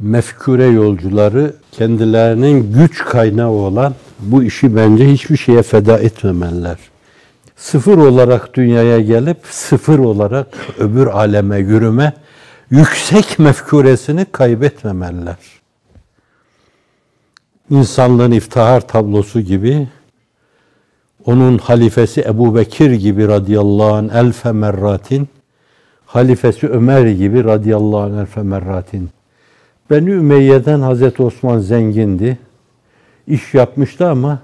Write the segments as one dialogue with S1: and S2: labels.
S1: mefkure yolcuları kendilerinin güç kaynağı olan bu işi bence hiçbir şeye feda etmemeliler. Sıfır olarak dünyaya gelip sıfır olarak öbür aleme yürüme yüksek mefkuresini kaybetmemeliler. İnsanlığın iftihar tablosu gibi, onun halifesi Ebu Bekir gibi radıyallahu anh elfe merratin, halifesi Ömer gibi radıyallahu anh elfe merratin. Beni Ümeyye'den Hazreti Osman zengindi. İş yapmıştı ama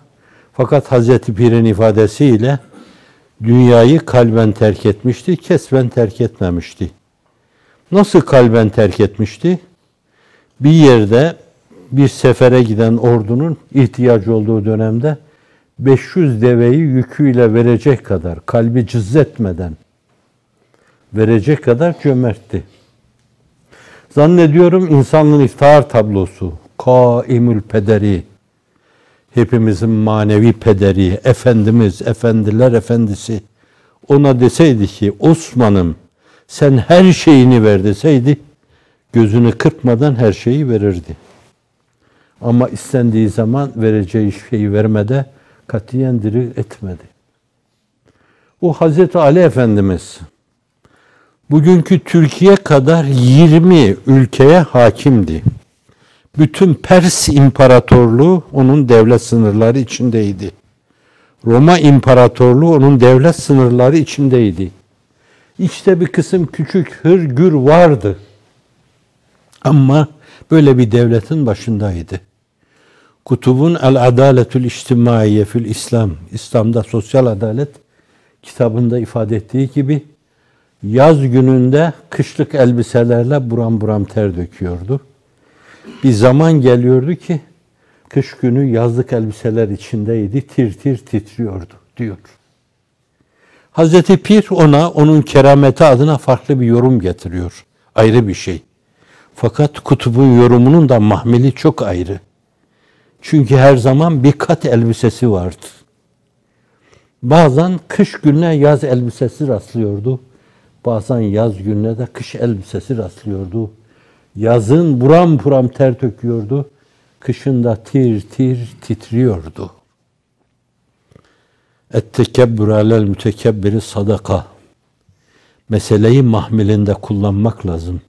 S1: fakat Hazreti Pir'in ifadesiyle dünyayı kalben terk etmişti, kesben terk etmemişti. Nasıl kalben terk etmişti? Bir yerde bir sefere giden ordunun ihtiyacı olduğu dönemde 500 deveyi yüküyle verecek kadar, kalbi cızzetmeden verecek kadar cömertti. Zannediyorum insanlığın iftihar tablosu, kaimül pederi, hepimizin manevi pederi, Efendimiz, efendiler efendisi, ona deseydi ki Osman'ım sen her şeyini ver deseydi, gözünü kırpmadan her şeyi verirdi. Ama istendiği zaman vereceği şeyi vermede katiyen diri etmedi. O Hazreti Ali Efendimiz bugünkü Türkiye kadar 20 ülkeye hakimdi. Bütün Pers İmparatorluğu onun devlet sınırları içindeydi. Roma İmparatorluğu onun devlet sınırları içindeydi. İşte bir kısım küçük hırgür vardı. Ama böyle bir devletin başındaydı. Kutubun El-Adaletül İçtimaiye fil İslam, İslam'da sosyal adalet kitabında ifade ettiği gibi yaz gününde kışlık elbiselerle buram buram ter döküyordu. Bir zaman geliyordu ki kış günü yazlık elbiseler içindeydi, tir tir titriyordu diyor. Hazreti Pir ona onun kerameti adına farklı bir yorum getiriyor. Ayrı bir şey. Fakat kutubun yorumunun da mahmeli çok ayrı. Çünkü her zaman bir kat elbisesi vardı. Bazen kış gününe yaz elbisesi rastlıyordu. Bazen yaz gününe de kış elbisesi rastlıyordu. Yazın buram buram ter döküyordu. Kışın da tir tir titriyordu. Et-tekebbür alel mütekebbiri sadaka. Meseleyi mahmilinde kullanmak lazım.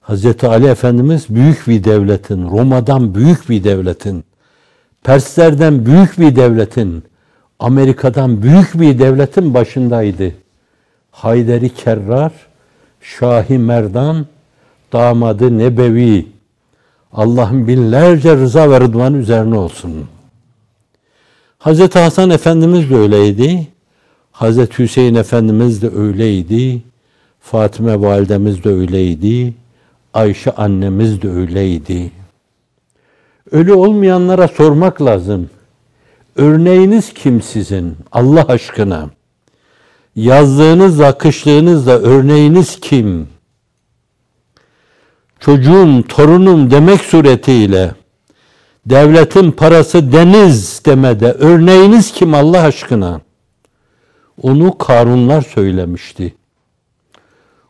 S1: Hazreti Ali Efendimiz büyük bir devletin, Roma'dan büyük bir devletin, Perslerden büyük bir devletin, Amerika'dan büyük bir devletin başındaydı. Hayderi Kerrar, Şah-ı Merdan, damadı Nebevi, Allah'ın binlerce rıza ve rıdvan üzerine olsun. Hazreti Hasan Efendimiz de öyleydi. Hazreti Hüseyin Efendimiz de öyleydi. Fatime Validemiz de öyleydi. Ayşe annemiz de öyleydi. Ölü olmayanlara sormak lazım. Örneğiniz kim sizin? Allah aşkına. Yazdığınızla, kışlığınızla örneğiniz kim? Çocuğum, torunum demek suretiyle devletin parası deniz demede örneğiniz kim Allah aşkına? Onu Karunlar söylemişti.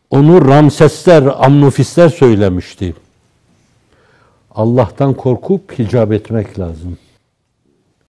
S1: Onu Ramsesler, Amnufisler söylemişti. Allah'tan korkup hicap etmek lazım.